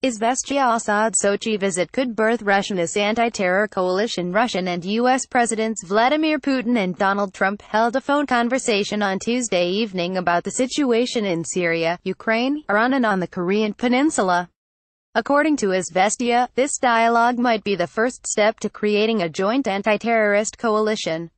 Izvestia Assads Sochi visit could birth RussianUS anti-terror coalition. Russian and U.S. Presidents Vladimir Putin and Donald Trump held a phone conversation on Tuesday evening about the situation in Syria, Ukraine, Iran and on the Korean Peninsula. According to Izvestia, this dialogue might be the first step to creating a joint anti-terrorist coalition.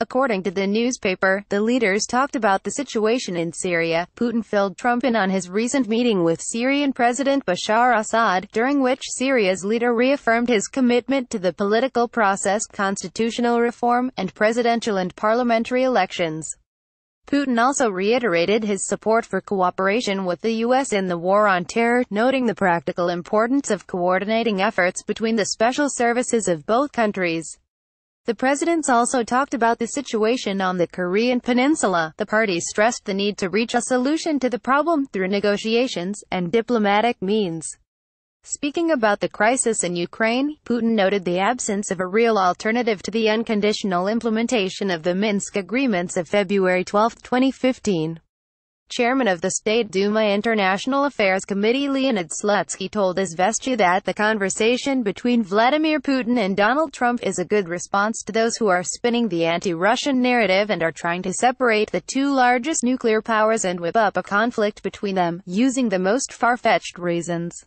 According to the newspaper, the leaders talked about the situation in Syria. Putin filled Trump in on his recent meeting with Syrian President Bashar Assad, during which Syria's leader reaffirmed his commitment to the political process, constitutional reform, and presidential and parliamentary elections. Putin also reiterated his support for cooperation with the U.S. in the war on terror, noting the practical importance of coordinating efforts between the special services of both countries. The presidents also talked about the situation on the Korean Peninsula. The parties stressed the need to reach a solution to the problem through negotiations and diplomatic means. Speaking about the crisis in Ukraine, Putin noted the absence of a real alternative to the unconditional implementation of the Minsk agreements of February 12, 2015. Chairman of the State Duma International Affairs Committee Leonid Slutsky told Izvestia that the conversation between Vladimir Putin and Donald Trump is a good response to those who are spinning the anti-Russian narrative and are trying to separate the two largest nuclear powers and whip up a conflict between them, using the most far-fetched reasons.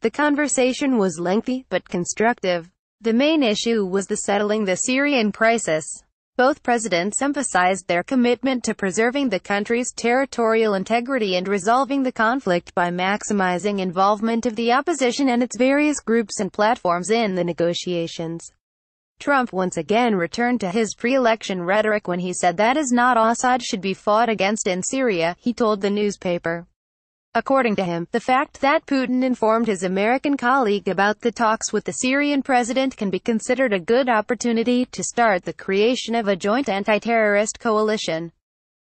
The conversation was lengthy, but constructive. The main issue was the settling the Syrian crisis. Both presidents emphasized their commitment to preserving the country's territorial integrity and resolving the conflict by maximizing involvement of the opposition and its various groups and platforms in the negotiations. Trump once again returned to his pre-election rhetoric when he said that Assad should be fought against in Syria, he told the newspaper. According to him, the fact that Putin informed his American colleague about the talks with the Syrian president can be considered a good opportunity to start the creation of a joint anti-terrorist coalition.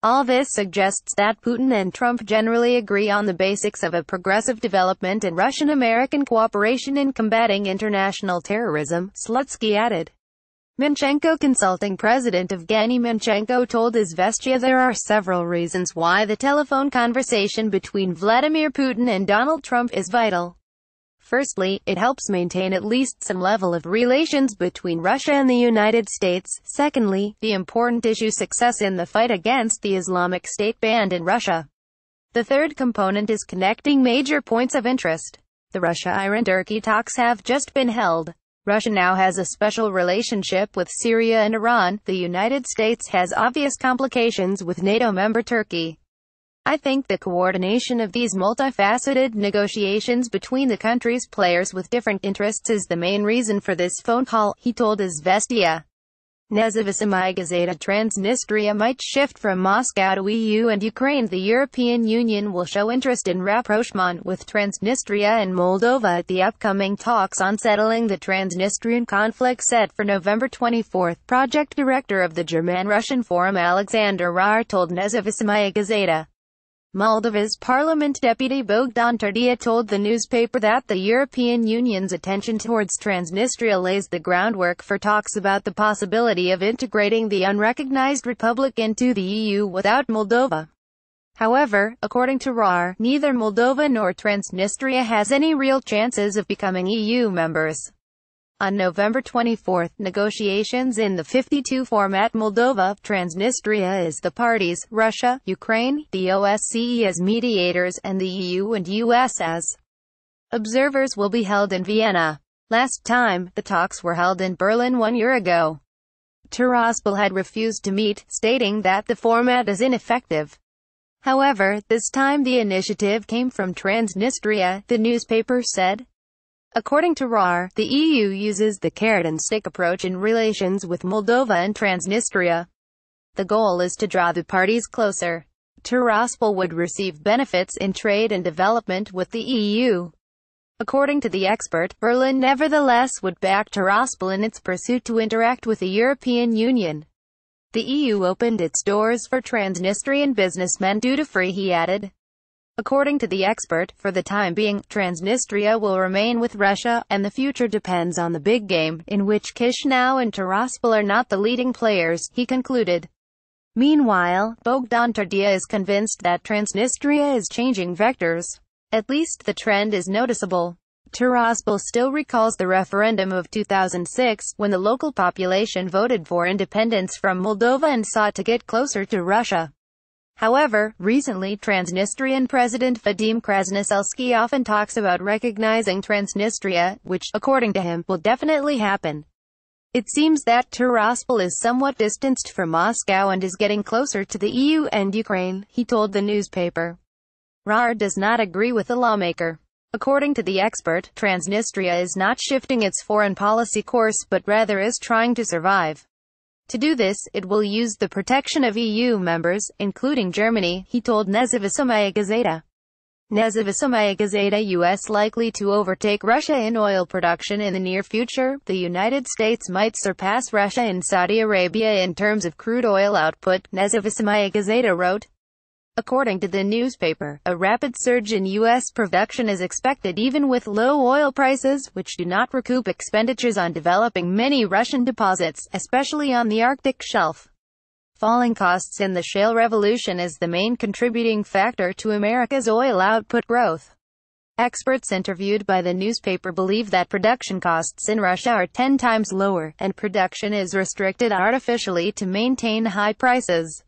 All this suggests that Putin and Trump generally agree on the basics of a progressive development and Russian-American cooperation in combating international terrorism, Slutsky added. Minchenko consulting president of Evgeny Minchenko told Izvestia there are several reasons why the telephone conversation between Vladimir Putin and Donald Trump is vital. Firstly, it helps maintain at least some level of relations between Russia and the United States. Secondly, the important issue success in the fight against the Islamic State banned in Russia. The third component is connecting major points of interest. The Russia-Iran-Turkey talks have just been held. Russia now has a special relationship with Syria and Iran. The United States has obvious complications with NATO member Turkey. I think the coordination of these multifaceted negotiations between the countries' players with different interests is the main reason for this phone call, he told Izvestia. Nezavisima Gazeta Transnistria might shift from Moscow to EU and Ukraine. The European Union will show interest in rapprochement with Transnistria and Moldova at the upcoming talks on settling the Transnistrian conflict set for November 24, project director of the German-Russian Forum Alexander Rahr told Nezavisima Gazeta. Moldova's parliament deputy Bogdan Tardia told the newspaper that the European Union's attention towards Transnistria lays the groundwork for talks about the possibility of integrating the unrecognized republic into the EU without Moldova. However, according to Rahr, neither Moldova nor Transnistria has any real chances of becoming EU members. On November 24, negotiations in the 52 format Moldova, Transnistria as the parties, Russia, Ukraine, the OSCE as mediators, and the EU and US as observers will be held in Vienna. Last time, the talks were held in Berlin 1 year ago. Tiraspol had refused to meet, stating that the format is ineffective. However, this time the initiative came from Transnistria, the newspaper said. According to Rahr, the EU uses the carrot-and-stick approach in relations with Moldova and Transnistria. The goal is to draw the parties closer. Tiraspol would receive benefits in trade and development with the EU. According to the expert, Berlin nevertheless would back Tiraspol in its pursuit to interact with the European Union. The EU opened its doors for Transnistrian businessmen duty-free, he added. According to the expert, for the time being, Transnistria will remain with Russia, and the future depends on the big game, in which Chisinau and Tiraspol are not the leading players, he concluded. Meanwhile, Bogdan Tardia is convinced that Transnistria is changing vectors. At least the trend is noticeable. Tiraspol still recalls the referendum of 2006, when the local population voted for independence from Moldova and sought to get closer to Russia. However, recently Transnistrian President Vladimir often talks about recognizing Transnistria, which, according to him, will definitely happen. It seems that Tiraspol is somewhat distanced from Moscow and is getting closer to the EU and Ukraine, he told the newspaper. RussiaUS does not agree with the lawmaker. According to the expert, Transnistria is not shifting its foreign policy course but rather is trying to survive. To do this, it will use the protection of EU members, including Germany, he told Izvestia Gazeta. Izvestia Gazeta US likely to overtake Russia in oil production in the near future. The United States might surpass Russia and Saudi Arabia in terms of crude oil output, Izvestia Gazeta wrote. According to the newspaper, a rapid surge in U.S. production is expected even with low oil prices, which do not recoup expenditures on developing many Russian deposits, especially on the Arctic shelf. Falling costs in the shale revolution is the main contributing factor to America's oil output growth. Experts interviewed by the newspaper believe that production costs in Russia are 10 times lower, and production is restricted artificially to maintain high prices.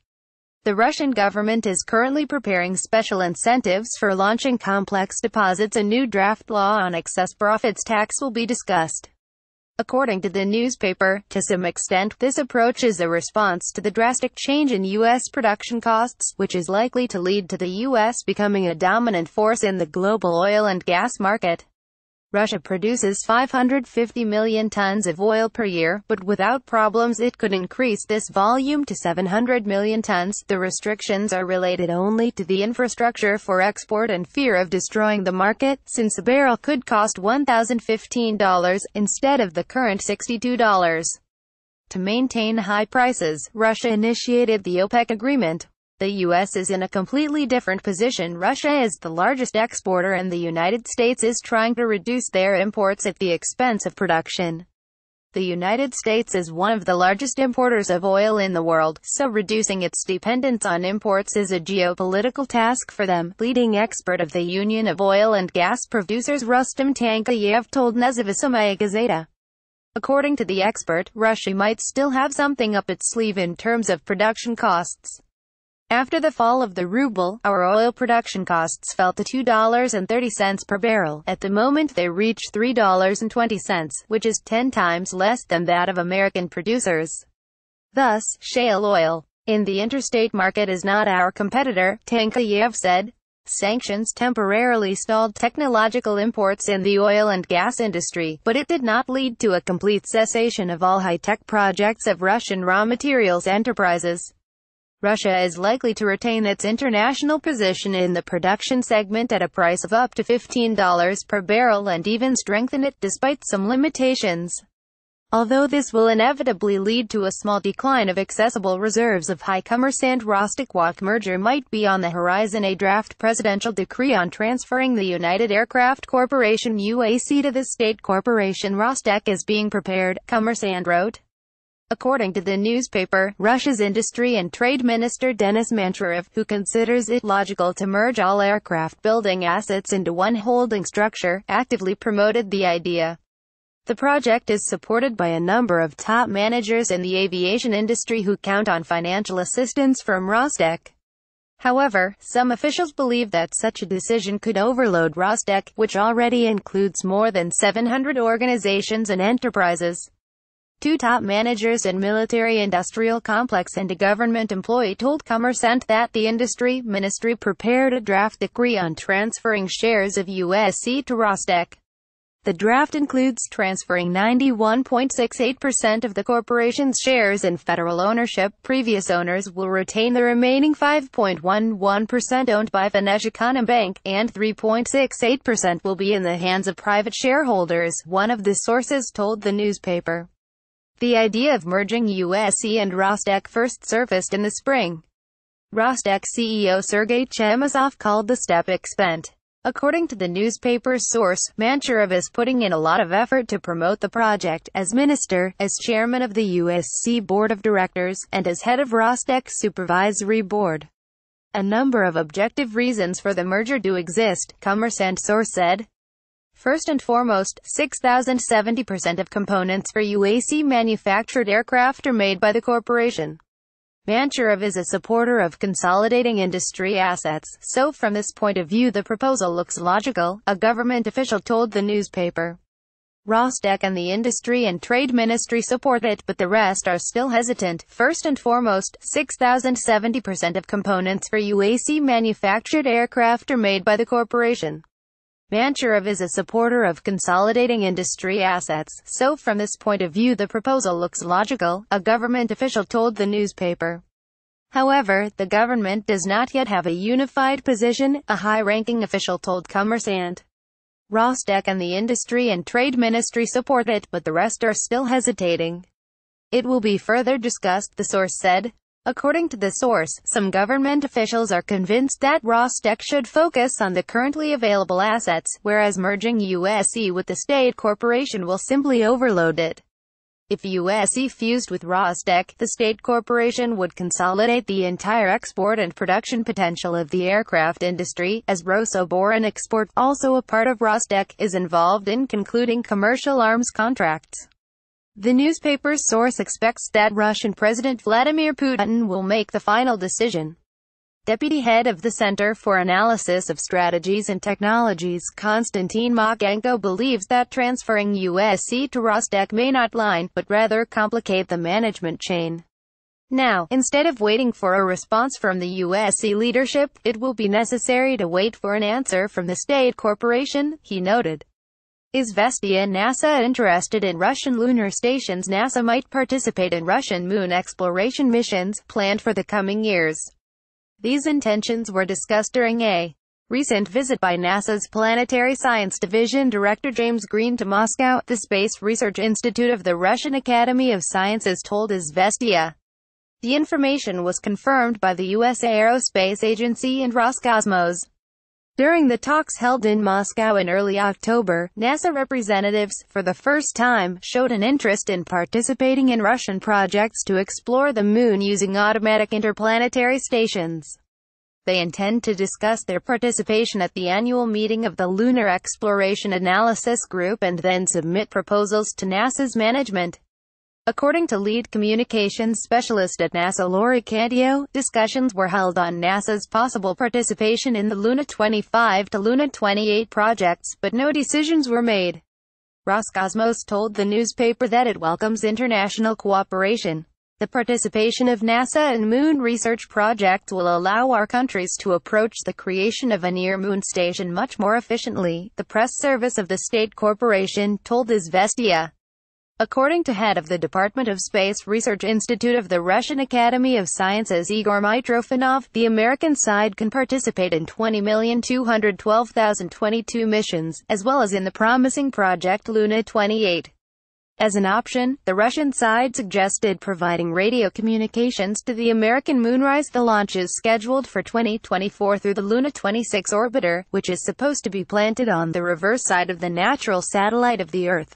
The Russian government is currently preparing special incentives for launching complex deposits. A new draft law on excess profits tax will be discussed. According to the newspaper, to some extent, this approach is a response to the drastic change in U.S. production costs, which is likely to lead to the U.S. becoming a dominant force in the global oil and gas market. Russia produces 550 million tons of oil per year, but without problems it could increase this volume to 700 million tons. The restrictions are related only to the infrastructure for export and fear of destroying the market, since a barrel could cost $1,015 instead of the current $62. To maintain high prices, Russia initiated the OPEC agreement. The U.S. is in a completely different position. Russia is the largest exporter and the United States is trying to reduce their imports at the expense of production. The United States is one of the largest importers of oil in the world, so reducing its dependence on imports is a geopolitical task for them, leading expert of the Union of Oil and Gas Producers Rustem Tankayev told Izvestia Gazeta. According to the expert, Russia might still have something up its sleeve in terms of production costs. After the fall of the ruble, our oil production costs fell to $2.30 per barrel. At the moment they reach $3.20, which is 10 times less than that of American producers. Thus, shale oil in the interstate market is not our competitor, Tankayev said. Sanctions temporarily stalled technological imports in the oil and gas industry, but it did not lead to a complete cessation of all high-tech projects of Russian raw materials enterprises. Russia is likely to retain its international position in the production segment at a price of up to $15 per barrel and even strengthen it despite some limitations. Although this will inevitably lead to a small decline of accessible reserves of Commersant Rostec merger might be on the horizon. A draft presidential decree on transferring the United Aircraft Corporation UAC to the state corporation Rostec is being prepared, Kommersant wrote. According to the newspaper, Russia's Industry and Trade Minister Denis Manturev, who considers it logical to merge all aircraft building assets into one holding structure, actively promoted the idea. The project is supported by a number of top managers in the aviation industry who count on financial assistance from Rostec. However, some officials believe that such a decision could overload Rostec, which already includes more than 700 organizations and enterprises. Two top managers in military-industrial complex and a government employee told Kommersant that the industry ministry prepared a draft decree on transferring shares of USC to Rostec. The draft includes transferring 91.68% of the corporation's shares in federal ownership. Previous owners will retain the remaining 5.11% owned by Vneshekana Bank, and 3.68% will be in the hands of private shareholders, one of the sources told the newspaper. The idea of merging USC and Rostec first surfaced in the spring. Rostec CEO Sergei Chemezov called the step expensive. According to the newspaper's source, Manturev is putting in a lot of effort to promote the project, as minister, as chairman of the USC board of directors, and as head of Rostec's supervisory board. A number of objective reasons for the merger do exist, Kommersant source said. First and foremost, 6,070% of components for UAC manufactured aircraft are made by the corporation. Mansurov is a supporter of consolidating industry assets, so from this point of view the proposal looks logical, a government official told the newspaper. Rostec and the Industry and Trade Ministry support it, but the rest are still hesitant. First and foremost, 6,070% of components for UAC manufactured aircraft are made by the corporation. Mansurov is a supporter of consolidating industry assets, so from this point of view the proposal looks logical, a government official told the newspaper. However, the government does not yet have a unified position, a high-ranking official told Kommersant. Rostec and the Industry and Trade Ministry support it, but the rest are still hesitating. It will be further discussed, the source said. According to the source, some government officials are convinced that Rostec should focus on the currently available assets, whereas merging USE with the state corporation will simply overload it. If USE fused with Rostec, the state corporation would consolidate the entire export and production potential of the aircraft industry, as Rosoboron Export, also a part of Rostec, is involved in concluding commercial arms contracts. The newspaper's source expects that Russian President Vladimir Putin will make the final decision. Deputy head of the Center for Analysis of Strategies and Technologies, Konstantin Mokenko, believes that transferring USE to Rostec may not line, but rather complicate the management chain. Now, instead of waiting for a response from the USE leadership, it will be necessary to wait for an answer from the state corporation, he noted. Izvestia NASA interested in Russian lunar stations. NASA might participate in Russian moon exploration missions, planned for the coming years. These intentions were discussed during a recent visit by NASA's Planetary Science Division Director James Green to Moscow, the Space Research Institute of the Russian Academy of Sciences told Izvestia. The information was confirmed by the U.S. Aerospace Agency and Roscosmos. During the talks held in Moscow in early October, NASA representatives, for the first time, showed an interest in participating in Russian projects to explore the moon using automatic interplanetary stations. They intend to discuss their participation at the annual meeting of the Lunar Exploration Analysis Group and then submit proposals to NASA's management. According to lead communications specialist at NASA Lori Candio, discussions were held on NASA's possible participation in the Luna 25 to Luna 28 projects, but no decisions were made. Roscosmos told the newspaper that it welcomes international cooperation. The participation of NASA in moon research projects will allow our countries to approach the creation of a near-moon station much more efficiently, the press service of the state corporation told Izvestia. According to head of the Department of Space Research Institute of the Russian Academy of Sciences Igor Mitrofanov, the American side can participate in 20,212,022 missions, as well as in the promising project Luna 28. As an option, the Russian side suggested providing radio communications to the American Moonrise. The launch is scheduled for 2024 through the Luna 26 orbiter, which is supposed to be planted on the reverse side of the natural satellite of the Earth.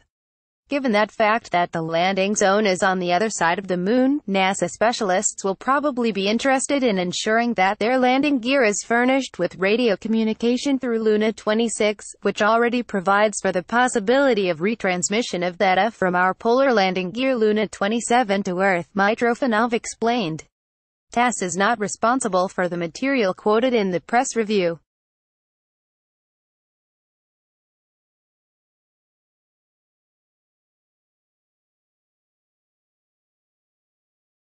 Given that fact that the landing zone is on the other side of the moon, NASA specialists will probably be interested in ensuring that their landing gear is furnished with radio communication through Luna 26, which already provides for the possibility of retransmission of data from our polar landing gear Luna 27 to Earth, Mitrofanov explained. TASS is not responsible for the material quoted in the press review.